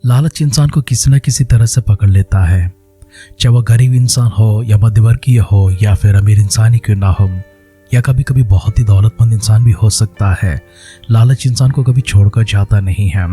लालच इंसान को किसी न किसी तरह से पकड़ लेता है, चाहे वह गरीब इंसान हो या मध्यवर्गीय हो या फिर अमीर इंसान ही क्यों ना हो, या कभी कभी बहुत ही दौलतमंद इंसान भी हो सकता है। लालच इंसान को कभी छोड़कर जाता नहीं है।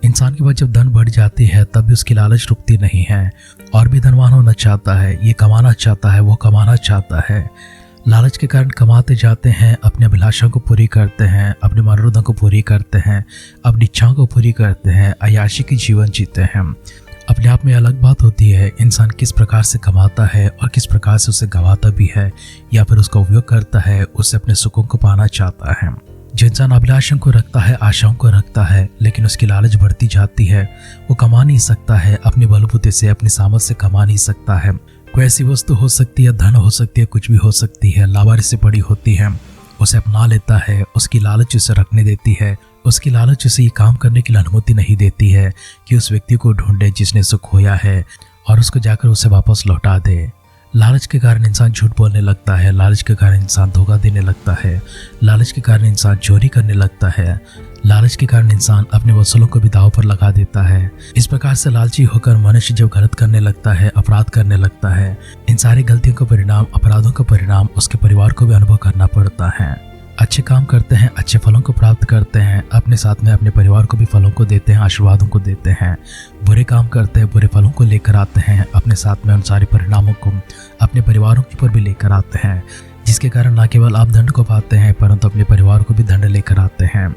इंसान के पास जब धन बढ़ जाती है तब भी उसकी लालच रुकती नहीं है। और भी धनवान होना चाहता है, ये कमाना चाहता है, वो कमाना चाहता है। लालच के कारण कमाते जाते हैं, अपनी अभिलाषाओं को पूरी करते हैं, अपने मनोरथों को पूरी करते हैं, अपनी इच्छाओं को पूरी करते हैं, अय्याशी की जीवन जीते हैं। अपने आप में अलग बात होती है इंसान किस प्रकार से कमाता है और किस प्रकार से उसे गंवाता भी है या फिर उसका उपयोग करता है, उससे अपने सुखों को पाना चाहता है। जो इंसान अभिलाषाओं को रखता है, आशाओं को रखता है, लेकिन उसकी लालच बढ़ती जाती है, वो कमा नहीं सकता है, अपनी बलबूते से, अपनी सामर्थ से कमा नहीं सकता है। कोई ऐसी वस्तु हो सकती है, धन हो सकती है, कुछ भी हो सकती है, लावारिस से पड़ी होती है, उसे अपना लेता है, उसकी लालच उसे रखने देती है, उसकी लालच उसे ये काम करने की अनुमति नहीं देती है कि उस व्यक्ति को ढूंढे जिसने उसे खोया है और उसको जाकर उसे वापस लौटा दे। लालच के कारण इंसान झूठ बोलने लगता है, लालच के कारण इंसान धोखा देने लगता है, लालच के कारण इंसान चोरी करने लगता है, लालच के कारण इंसान अपने वसूलों को भी दांव पर लगा देता है। इस प्रकार से लालची होकर मनुष्य जब गलत करने लगता है, अपराध करने लगता है, इन सारी गलतियों का परिणाम, अपराधों का परिणाम उसके परिवार को भी अनुभव करना पड़ता है। अच्छे काम करते हैं, अच्छे फलों को प्राप्त करते हैं, अपने साथ में अपने परिवार को भी फलों को देते हैं, आशीर्वादों को देते हैं। बुरे काम करते हैं, बुरे फलों को लेकर आते हैं, अपने साथ में उन सारे परिणामों को अपने परिवारों के ऊपर भी लेकर आते हैं, जिसके कारण न केवल आप दंड को पाते हैं परंतु अपने परिवार को भी दंड लेकर आते हैं।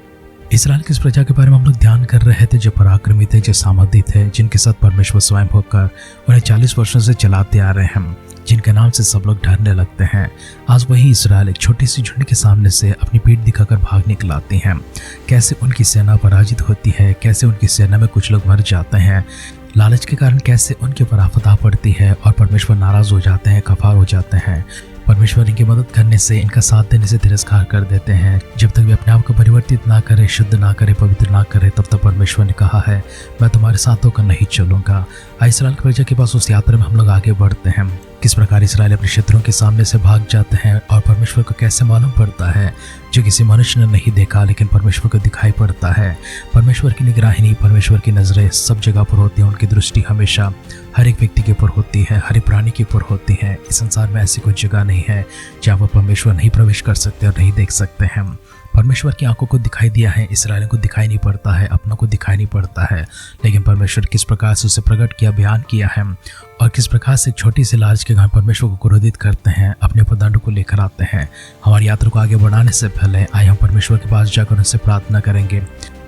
इस्राएल की इस प्रजा के बारे में हम लोग ध्यान कर रहे थे, जो पराक्रमी थे, जो सामर्थी थे, जिनके साथ परमेश्वर स्वयं होकर उन्हें 40 वर्षों से चलाते आ रहे हैं, जिनके नाम से सब लोग डरने लगते हैं। आज वही इस्राएल एक छोटी सी झुंड के सामने से अपनी पीठ दिखाकर भाग निकलाती हैं। कैसे उनकी सेना पराजित होती है, कैसे उनकी सेना में कुछ लोग मर जाते हैं, लालच के कारण कैसे उनके ऊपर आफत आ पड़ती है और परमेश्वर नाराज हो जाते हैं, कफार हो जाते हैं। परमेश्वर इनकी मदद करने से, इनका साथ देने से तिरस्कार कर देते हैं। जब तक वे अपने आप को परिवर्तित ना करे, शुद्ध ना करे, पवित्र ना करे, तब तक परमेश्वर ने कहा है मैं तुम्हारे साथ होकर नहीं चलूंगा। इस्राएल की प्रजा के पास उस यात्रा में हम लोग आगे बढ़ते हैं। किस प्रकार इस्राएल अपने शत्रुओं के सामने से भाग जाते हैं और परमेश्वर को कैसे मालूम पड़ता है, जो किसी मनुष्य ने नहीं देखा लेकिन परमेश्वर को दिखाई पड़ता है। परमेश्वर की निगरानी, परमेश्वर की नजरें सब जगह पर होती हैं। उनकी दृष्टि हमेशा हर एक व्यक्ति के ऊपर होती है, हर एक प्राणी के ऊपर होती है। इस संसार में ऐसी कोई जगह नहीं है जहाँ पर परमेश्वर नहीं प्रवेश कर सकते और नहीं देख सकते हैं। परमेश्वर की आंखों को दिखाई दिया है, इस्राएलियों को दिखाई नहीं पड़ता है, अपनों को दिखाई नहीं पड़ता है, लेकिन परमेश्वर किस प्रकार से उसे प्रकट किया, बयान किया है और किस प्रकार से छोटी सी लालच के कारण परमेश्वर को क्रोधित करते हैं, अपने ऊपर दंड को लेकर आते हैं। हमारी यात्रा को आगे बढ़ाने से पहले आइए हम परमेश्वर के पास जाकर उनसे प्रार्थना करेंगे।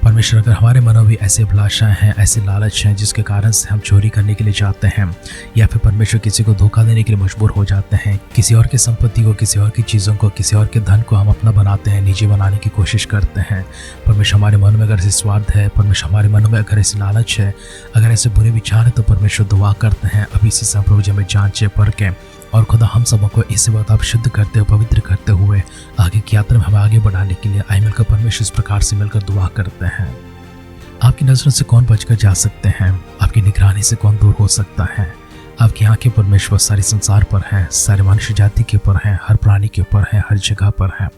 परमेश्वर, अगर हमारे मनों में ऐसी अभिलाषाएं हैं, ऐसे लालच हैं जिसके कारण से हम चोरी करने के लिए चाहते हैं या फिर परमेश्वर किसी को धोखा देने के लिए मजबूर हो जाते हैं, किसी और की संपत्ति को, किसी और की चीज़ों को, किसी और के धन को हम अपना बनाते हैं, निजी बनाने की कोशिश करते हैं। परमेश्वर, हमारे मन में अगर ऐसे स्वार्थ है, परमेश्वर हमारे मनों में अगर ऐसी लालच है, अगर ऐसे बुरे विचार है, तो परमेश्वर दुआ करते हैं अभी इसी समय प्रभु जी हमें जांचे परखें और खुदा हम सबों को इसी बात आप शुद्ध करते हुए, पवित्र करते हुए आगे की यात्रा में हमें आगे बढ़ाने के लिए आए मिलकर परमेश्वर इस प्रकार से मिलकर दुआ करते हैं। आपकी नजरों से कौन बचकर जा सकते हैं? आपकी निगरानी से कौन दूर हो सकता है? आपकी आंखें परमेश्वर सारे संसार पर हैं, सारे मनुष्य जाति के ऊपर हैं, हर प्राणी के ऊपर है, हर जगह पर है।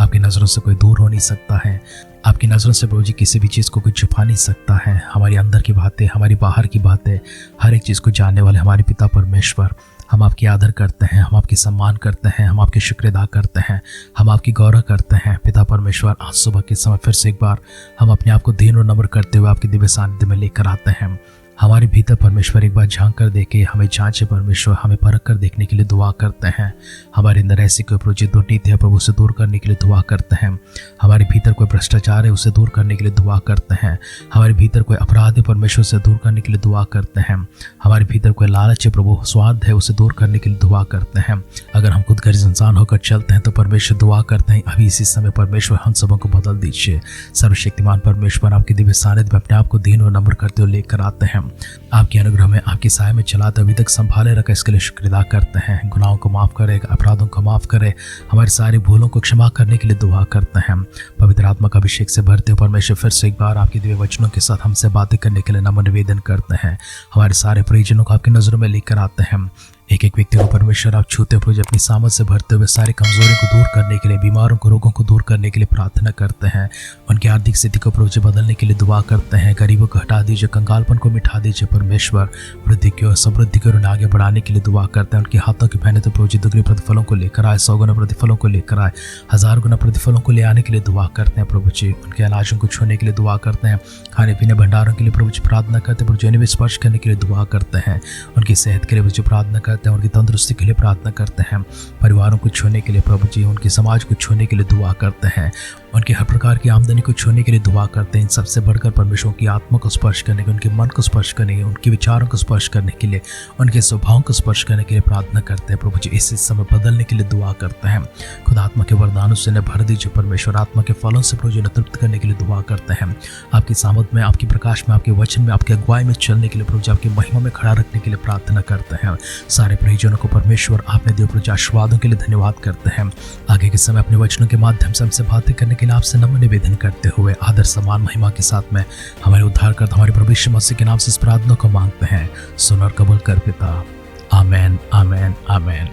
आपकी नजरों से कोई दूर हो नहीं सकता है। आपकी नजरों से प्रभु जी किसी भी चीज़ को कोई छुपा नहीं सकता है। हमारी अंदर की बातें, हमारी बाहर की बातें, हर एक चीज़ को जानने वाले हमारे पिता परमेश्वर, हम आपकी आदर करते हैं, हम आपकी सम्मान करते हैं, हम आपकी शुक्र अदा करते हैं, हम आपकी गौरव करते हैं। पिता परमेश्वर, आज सुबह के समय फिर से एक बार हम अपने आप को दीन और नम्र करते हुए आपके दिव्य सानिध्य में लेकर आते हैं। हमारे भीतर परमेश्वर एक बार झांक कर देखे, हमें जांचे परमेश्वर, हमें परख कर देखने के लिए दुआ करते हैं। हमारे अंदर ऐसी कोई प्रभु दुर्नीति है प्रभु उसे दूर करने के लिए दुआ करते हैं। हमारे भीतर कोई भ्रष्टाचार है उसे दूर करने के लिए दुआ करते हैं। हमारे भीतर कोई अपराध है परमेश्वर से दूर करने के लिए दुआ करते हैं। हमारे भीतर कोई लालच है प्रभु, स्वार्थ है, उसे दूर करने के लिए दुआ करते हैं। अगर हम खुद गर्ज इंसान होकर चलते हैं तो परमेश्वर दुआ करते हैं अभी इसी समय परमेश्वर हम सबों को बदल दीजिए। सर्वशक्तिमान परमेश्वर, आपके दिव्य सानिध्य में अपने आप को दीन और नम्र करते हुए लेकर आते हैं। आपके अनुग्रह में, आपकी सहाय में चलाते अभी तक संभाले रखा, इसके लिए शुक्र अदा करते हैं। गुनाहों को माफ करे, अपराधों को माफ करे, हमारी सारी भूलों को क्षमा करने के लिए दुआ करते हैं। पवित्र आत्मा का अभिषेक से भरते हुए परमेश्वर फिर से एक बार आपके दिव्य वचनों के साथ हमसे बातें करने के लिए नम्र निवेदन करते हैं। हमारे सारे परिजनों को आपकी नजरों में लेकर आते हैं। एक एक व्यक्ति को परमेश्वर आप छूते हुए अपनी सामर्थ से भरते हुए सारी कमजोरियों को दूर करने के लिए, बीमारों को, रोगों को दूर करने के लिए प्रार्थना करते हैं। उनकी आर्थिक स्थिति को प्रभु जी बदलने के लिए दुआ करते हैं। गरीबों को हटा दीजिए, कंगालपन को मिटा दीजिए परमेश्वर। वृद्धि की और समृद्धि की ओर आगे बढ़ाने के लिए दुआ करते हैं। उनके हाथों की मेहनत प्रभु जी दुगने प्रतिफलों को लेकर आए, 100 गुना प्रतिफलों को लेकर आए, 1000 गुना प्रतिफलों को ले आने के लिए दुआ करते हैं प्रभु जी। उनके अनाजों को छूने के लिए दुआ करते हैं। खाने पीने भंडारों के लिए प्रभु जी प्रार्थना करते हैं। प्रभु जी स्पर्श करने के लिए दुआ करते हैं। उनकी सेहत के लिए प्रभु जी प्रार्थना करते हैं। उनकी तंदुरुस्ती के लिए प्रार्थना करते हैं। परिवारों को छूने के लिए प्रभु जी, उनके समाज को छूने के लिए दुआ करते हैं। उनके हर प्रकार की आमदनी को छूने के लिए दुआ करते हैं। इन सबसे बढ़कर परमेश्वर की आत्मा को स्पर्श करने के, उनके मन को स्पर्श करने के, उनके विचारों को स्पर्श करने के लिए, उनके स्वभाव को स्पर्श करने के लिए प्रार्थना करते हैं प्रभु जी। इस समय बदलने के लिए दुआ करते हैं। खुद आत्मा के वरदानों से भर दीजिए परमेश्वर। आत्मा के फलों से प्रभु जी तृप्त करने के लिए दुआ करते हैं। आपकी सामर्थ में, आपकी प्रकाश में, आपके वचन में, आपकी अगुवाई में चलने के लिए प्रभु जी, आपकी महिमा में खड़ा रखने के लिए प्रार्थना करते हैं। सारे परिजनों को परमेश्वर आपने दिए प्रभु जी आशीर्वादों के लिए धन्यवाद करते हैं। आगे के समय अपने वचनों के माध्यम से हमसे बातें करने के लिए आपसे नम्र निवेदन करते हुए आदर सम्मान महिमा के साथ में हमारे उद्धारकर्ता हमारे प्रभु यीशु मसीह के नाम से इस प्रार्थना को मांगते हैं। सुन और कबूल कर पिता। आमेन, आमेन, आमेन।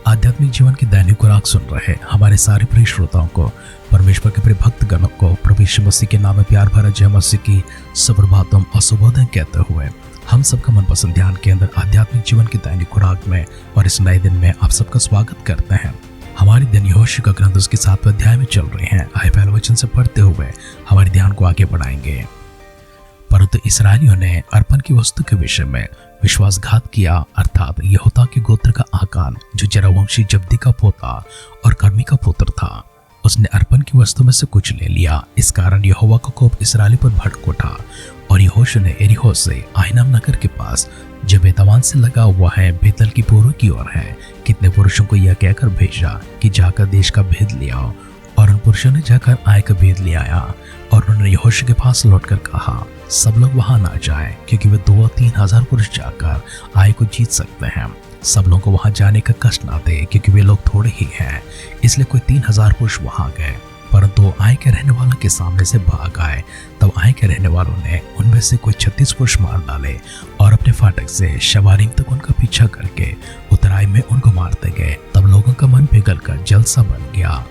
आध्यात्मिक जीवन की दैनिक खुराक सुन रहे हमारे सारे प्रिय श्रोताओं को, परमेश्वर के प्रिय भक्तगणों को प्रभु यीशु मसीह के नाम में प्यार भरा जय मसीह की सुप्रभातम और शुभोदय कहते हुए हम सबका मनपसंद ध्यान के अंदर आध्यात्मिक जीवन की दैनिक खुराक में और इस नए दिन में आप सबका स्वागत करते हैं। हमारी दिन यहोशू का ग्रंथ उसके 7वें अध्याय में चल रहे हैं। आइए पहले वचन से पढ़ते हुए हमारे ध्यान को आगे बढ़ाएंगे। परंतु इस्राएलियों ने अर्पण की वस्तु के विषय में विश्वासघात किया, अर्थात यहूदा के गोत्र का आकान जो जरावंशी जब्दी का पोता और कर्मी का पुत्र था, उसने अर्पण की वस्तु में से कुछ ले लिया। इस कारण यहोवा का कोप इस्राएली पर भड़क उठा और यहोशू ने एरिहो से आयनाम नगर के पास जो बेतवान से लगा हुआ है, बेतल की पूर्व की ओर है, कितने पुरुषों को यह कहकर भेजा कि जाकर देश का भेद ले आओ। और उन पुरुषों ने जाकर आय का भेद ले आया। और उन्होंने यहोशू के पास लौटकर कहा, सब लोग वहां ना जाएं, क्योंकि वे 2-3 हजार पुरुष जाकर आय को जीत सकते हैं। सब लोगों को वहां जाने का कष्ट ना दे, क्योंकि वे लोग थोड़े ही हैं। इसलिए कोई 3000 पुरुष वहां गए, परंतु आय के रहने वालों के सामने से भाग आए। तब आय के रहने वालों ने उनमें से कोई 36 पुरुष मार डाले और अपने फाटक से शवारीम तक उनका पीछा करके उतराई में उनको मारते गए। तब लोगों का मन पिघल कर जल सा बन गया।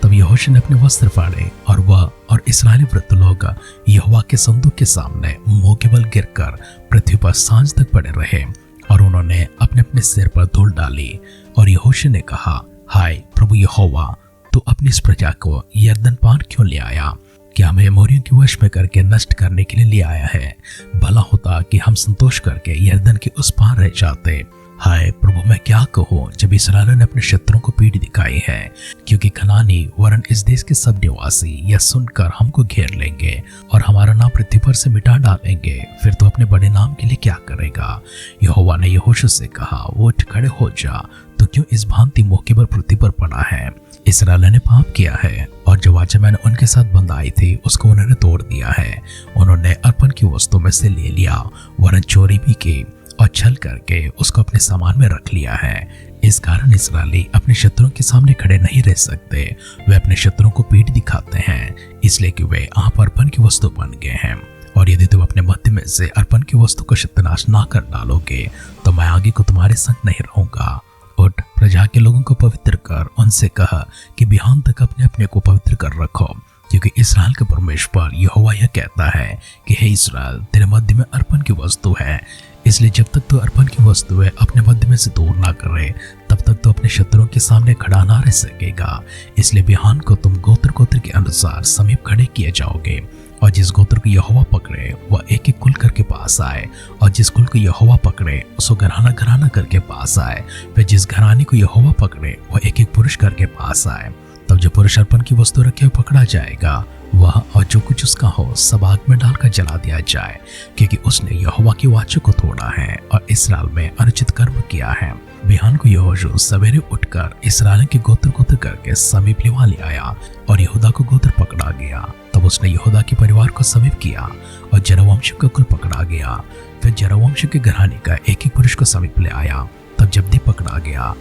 तब यहोशू ने अपने वस्त्र फाड़े और वह और इस्राएली वृद्ध लोग यहोवा के संदूक के सामने मुंह के बल गिरकर पृथ्वी पर सांझ तक पड़े रहे। और उन्होंने अपने अपने सिर पर धूल डाली। और यहोशू ने कहा, हाय प्रभु यहोवा, तू अपनी इस प्रजा को यरदन पार क्यों ले आया? क्या हमें अमोरियों के वश में करके नष्ट करने के लिए ले आया है? भला होता कि हम संतोष करके यरदन के उस पार रह जाते। हाय प्रभु, मैं क्या कहूँ जब इस्राएल ने अपने शत्रुओं को पीठ दिखाई है, क्योंकि कनानी वरन इस देश के सब निवासी यह सुनकर हमको घेर लेंगे और हमारा नाम पृथ्वी पर से मिटा डालेंगे। फिर तो अपने बड़े नाम के लिए क्या करेगा? यहोवा ने यहोशू से कहा, वो उठ खड़े हो जा, तो क्यों इस भांति मौके पर पृथ्वी पर पड़ा है? इस्राएल ने पाप किया है और जो वाचा मैंने उनके साथ बंधाई थी उसको उन्होंने तोड़ दिया है। उन्होंने अर्पण की वस्तु में से ले लिया, वरन चोरी भी की और छल करके उसको अपने सामान में रख लिया है। इस कारण इस्राएली अपने शत्रुओं के सामने खड़े नहीं रह सकते। वे अपने शत्रुओं को पीठ दिखाते हैं, इसलिए कि वे आप अर्पण की वस्तु बन गए हैं। और यदि तुम अपने मध्य में से अर्पण की वस्तु को सत्यानाश ना कर डालोगे, तो मैं आगे को तुम्हारे संग नहीं रहूंगा। उठ, प्रजा के लोगों को पवित्र कर, उनसे कहा कि बिहान तक अपने अपने को पवित्र कर रखो, क्योंकि इस्राएल के परमेश्वर यहोवा यह कहता है कि हे इस्राएल, तेरे मध्य में अर्पण की वस्तु है। इसलिए जब तक तो अर्पण की वस्तु है अपने मध्य में से दूर ना करे, तब तक तो अपने शत्रुओं के सामने खड़ा ना रह सकेगा। इसलिए बिहान को तुम गोत्र गोत्र के अनुसार समीप खड़े किए जाओगे, और जिस गोत्र को यहोवा पकड़े वह एक एक कुल करके पास आए, और जिस कुल को यहोवा पकड़े उसको घराना घराना करके पास आए। फिर जिस घराने को यहोवा पकड़े वह एक एक पुरुष करके पास आए। तब जो पुरुष अर्पण की वस्तु रखे हुए पकड़ा जाएगा, वह और जो कुछ उसका हो सब आग में डालकर जला दिया जाए, क्योंकि उसने यहोवा की वाचा को तोड़ा है और इस्राएल में अनुचित कर्म किया है। बिहान को यहोशू सवेरे उठकर इस्राएल के गोत्र गोत्र करके समीप लिवा ले आया, और यहूदा को गोत्र पकड़ा गया। तब उसने यहूदा के परिवार को समीप किया और जरावंश का कुल पकड़ा गया। फिर जरावंश के घराने का एक एक पुरुष को समीप ले आया। तब जब्दी पकड़ा गया।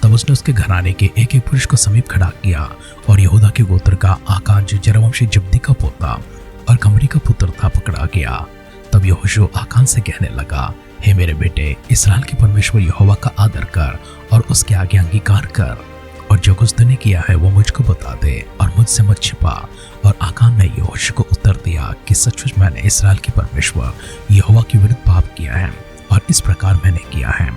तब उसने उसके घराने के एक एक पुरुष को समीप खड़ा किया, और यहूदा के गोत्र का आकान जो जरावंशी जब्दी का पोता और कमरी का पुत्र था पकड़ा गया। तब यहोशू आकान से कहने लगा, हे मेरे बेटे, इसराइल के परमेश्वर यहोवा का आदर कर और उसके आगे अंगीकार कर, और जो कुछ तूने किया है वो मुझको बता दे और मुझसे मत छिपा। और आकान ने यहोशू को उत्तर दिया कि सचमुच मैंने इसराइल के परमेश्वर यहोवा के विरुद्ध पाप किया है, और इस प्रकार मैंने किया है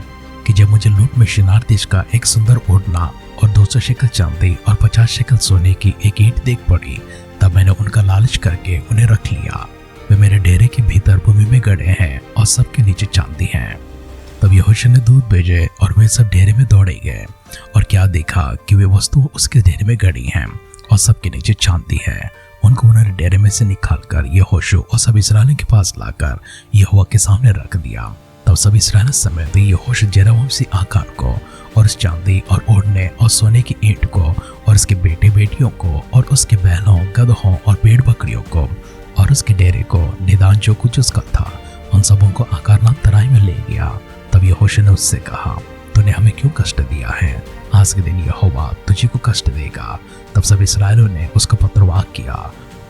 कि जब मुझे लूट में शिनार देश का एक सुंदर ओढ़ना और 200 शेकल चांदी और 50 शेकल सोने की एक ईंट देख पड़ी, तब मैंने उनका लालच करके उन्हें रख लिया। वे मेरे डेरे के भीतर भूमि में गड़े हैं और सबके नीचे चांदी हैं। तब यहोशू ने दूत भेजे और वे सब डेरे में दौड़े गए, और क्या देखा कि वे वस्तु उसके डेरे में गड़ी हैं और सबके नीचे चांदी है। उनको उन्होंने डेरे में से निकालकर यहोशू और सब इस्राएलियों के पास लाकर यहोवा के सामने रख दिया। तब सब इस्राएल समेत यहोशू जेरोबोआम आकान को और उस चांदी और ओढ़ने और सोने की ईंट को और उसके बेटे बेटियों को और उसके बैलों, गदहों और भेड़ बकरियों को और उसके डेरे को, निदान जो कुछ उसका था, उन सबों को आकारनाक तराई में ले गया। तब यहोशू ने उससे कहा, तूने हमें क्यों कष्ट दिया है? आज के दिन यहोवा तुझे को कष्ट देगा। तब सब इस्राएलियों ने उसको पत्थरवाह किया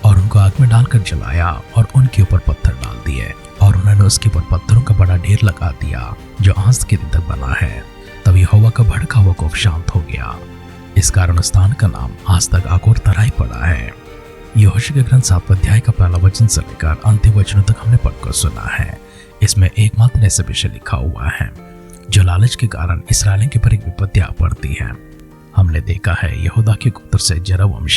और उनको आग में डालकर जलाया और उनके ऊपर पत्थर डाल दिए, और उन्होंने उसके ऊपर पत्थरों का बड़ा ढेर लगा दिया जो आज के दिन तक बना है। तब यहोवा का भड़का हुआ कोप शांत हो गया। इस कारण स्थान का नाम आज तक आकोर तराई पड़ा है। यहोशू के ग्रंथ 7 अध्याय का पहला वचन से लेकर अंतिम वचनों तक हमने पढ़कर सुना है। इसमें एकमात्र ऐसा विषय लिखा हुआ है जो लालच के कारण इसराइलियों के पर एक विपत्ति आ पड़ती है। हमने देखा है यहूदा के गोत्र से जेरोबोआम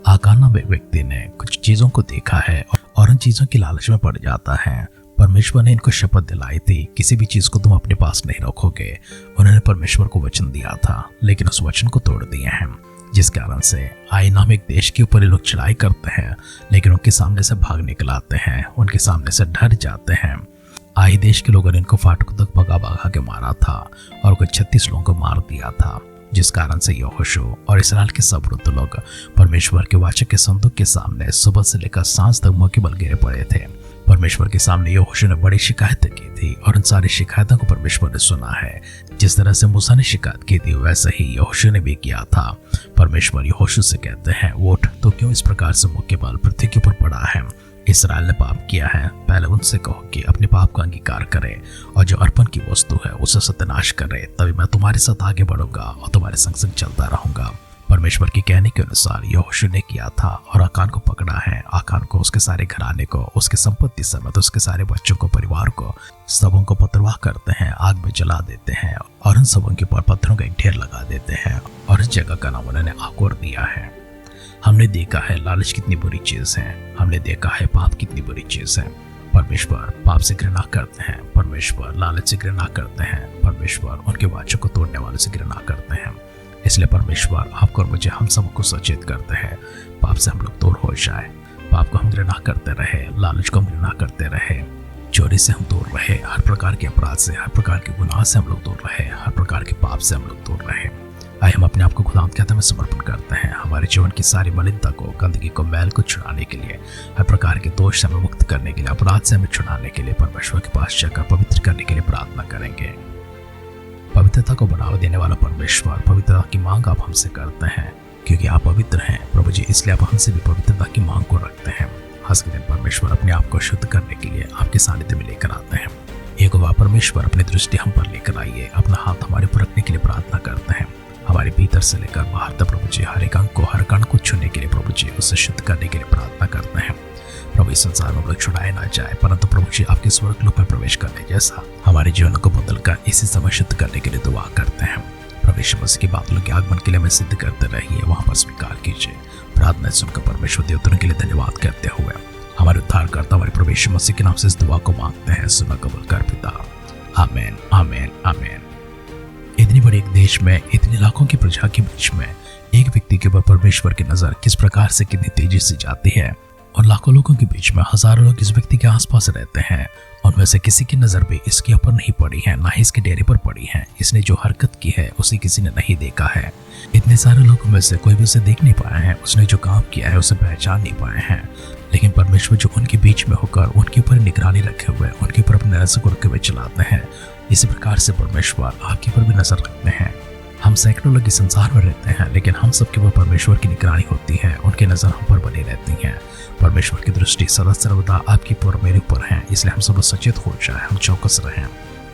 आकान नामक व्यक्ति ने कुछ चीजों को देखा है और उन चीजों की लालच में पड़ जाता है। परमेश्वर ने इनको शपथ दिलाई थी, किसी भी चीज को तुम अपने पास नहीं रखोगे। उन्होंने परमेश्वर को वचन दिया था, लेकिन उस वचन को तोड़ दिए हैं, जिस कारण से आई नामक देश के ऊपर लोग चढ़ाई करते हैं, लेकिन उनके सामने से भाग निकल आते हैं, उनके सामने से डर जाते हैं। आई देश के लोगों ने इनको फाटकों तक भगा भगा के मारा था और कुछ 36 लोगों को मार दिया था, जिस कारण से यहोशू और इसराइल के सब वृद्ध लोग परमेश्वर के वाचा के संदूक के सामने सुबह से लेकर सांझ तक मुंह के बल गिरे पड़े थे। परमेश्वर के सामने यहोशू ने बड़ी शिकायतें की थी और उन सारी शिकायतों को परमेश्वर ने सुना है। जिस तरह से मूसा ने शिकायत की थी वैसे ही यहोशू ने भी किया था। परमेश्वर यहोशू से कहते हैं, उठ, तो क्यों इस प्रकार से मुंह के बल पृथ्वी के ऊपर पड़ा है? इसराइल ने पाप किया है। पहले उनसे कहो कि अपने पाप का अंगीकार करे और जो अर्पण की वस्तु है उसे सत्यानाश करे, तभी मैं तुम्हारे साथ आगे बढ़ूंगा और तुम्हारे संग संग चलता रहूंगा। परमेश्वर के कहने के अनुसार यहोशू ने किया था और आकान को पकड़ा है। आकान को, उसके सारे घराने को, उसके संपत्ति समेत उसके सारे बच्चों को, परिवार को, सबों को पत्थरवाह करते हैं, आग में जला देते हैं और उन सबों के ऊपर पत्थरों का एक ढेर लगा देते हैं और इस जगह का नाम उन्होंने आकोर दिया है। हमने देखा है लालच कितनी बुरी चीज है। हमने देखा है पाप कितनी बुरी चीज है। परमेश्वर पाप से घृणा करते हैं। परमेश्वर लालच से घृणा करते हैं। परमेश्वर उनके वाचों को तोड़ने वालों से घृणा करते हैं। इसलिए परमेश्वर आपको और मुझे, हम सबको सचेत करते हैं, पाप से हम लोग दूर हो जाए। पाप को हम घृणा करते रहे, लालच को हम घृणा करते रहे, चोरी से हम दूर रहे, हर प्रकार के अपराध से, हर प्रकार के गुनाह से हम लोग दूर रहे, हर प्रकार के पाप से हम लोग दूर रहे। आइए हम अपने आप को खुदावंद के हाथों में समर्पण करते हैं। हमारे जीवन की सारी मलिनता को, गंदगी को, मैल को छुड़ाने के लिए, हर प्रकार के दोष से हमें मुक्त करने के लिए, अपराध से हमें छुड़ाने के लिए परमेश्वर के पास जाकर पवित्र करने के लिए प्रार्थना करेंगे। पवित्रता को बढ़ावा देने वाला परमेश्वर, पवित्रता की मांग आप हमसे करते हैं क्योंकि आप पवित्र हैं प्रभु जी, इसलिए आप हमसे भी पवित्रता की मांग को रखते हैं। आज के दिन परमेश्वर अपने आप को शुद्ध करने के लिए आपके सानिध्य में लेकर आते हैं। एक बार परमेश्वर अपनी दृष्टि हम पर लेकर आइए, अपना हाथ हमारे ऊपर रखने के लिए प्रार्थना करते हैं। हमारे भीतर से लेकर बाहर तक प्रभु जी हर एक अंग को, हर कण को छूने के लिए प्रभु जी, उसे शुद्ध करने के लिए प्रार्थना करते हैं। प्रभु इस संसार में लोग छुड़ाए ना जाए, परंतु प्रभु जी आपके स्वर्गलोक में प्रवेश करने जैसा हमारे जीवन को बदलकर इसी समय शुद्ध करने के लिए दुआ करते हैं। प्रभु यीशु मसीह की बातों के आगमन के लिए हमें सिद्ध करते रहिए, वहां पर स्वीकार कीजिए। प्रार्थना सुनकर परमेश्वर देवताओं के लिए धन्यवाद करते हुए हमारे उद्धारकर्ता हमारे प्रभु यीशु मसीह के नाम से इस दुआ को मांगते हैं, सुना कबूल कर पिता। आमीन, आमीन, आमीन। इतनी बड़े एक देश में, इतने लाखों की प्रजा के बीच में एक व्यक्ति के ऊपर परमेश्वर की नजर किस प्रकार से कितनी तेजी से जाती है, और लाखों लोगों के बीच में हजारों लोग इस व्यक्ति के आसपास रहते हैं। उनमें से किसी की नजर भी इसके ऊपर नहीं पड़ी है, ना ही इसके डेरे पर पड़ी है। इसने जो हरकत की है उसे किसी ने नहीं देखा है। इतने सारे लोगों में से कोई भी उसे देख नहीं पाया है, उसने जो काम किया है उसे पहचान नहीं पाए हैं। लेकिन परमेश्वर जो उनके बीच में होकर उनके ऊपर निगरानी रखे हुए, उनके ऊपर अपने नजर को रखे हुए चलाते हैं, इसी प्रकार से परमेश्वर आपके ऊपर भी नजर रखते हैं। हम सैकड़ों लोग इस संसार में रहते हैं, लेकिन हम सबके ऊपर परमेश्वर की निगरानी होती है, उनकी नजर हम पर बनी रहती है। परमेश्वर की दृष्टि सदा सर्वदा आपके ऊपर, मेरे ऊपर है, इसलिए हम सब सचेत हो जाए, हम चौकस रहें।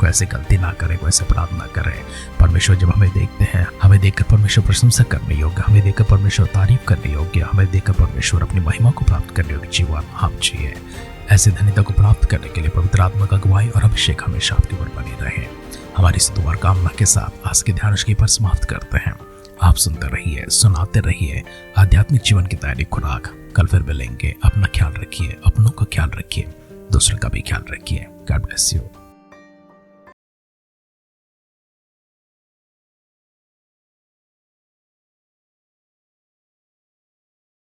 कोई ऐसी गलती ना करे, कोई ऐसे अपराध ना करे। परमेश्वर जब हमें देखते हैं, हमें देखकर परमेश्वर प्रशंसा करने योग्य, हमें देखकर परमेश्वर तारीफ करने योग्य, हमें देखकर परमेश्वर अपनी महिमा को प्राप्त करने योग्य जीवन हम जिए। ऐसी धन्यता को प्राप्त करने के लिए पवित्र आत्मा का अगुवाई और अभिषेक हमेशा आपके ऊपर बनी रहे। हमारी इस दुआ कामना के साथ आज के ध्यान की पर समाप्त करते हैं। आप सुनते रहिए, सुनाते रहिए आध्यात्मिक जीवन की दैनिक खुराक। कल फिर मिलेंगे। अपना ख्याल रखिए, अपनों का ख्याल रखिए, दूसरों का भी ख्याल रखिए। God bless you.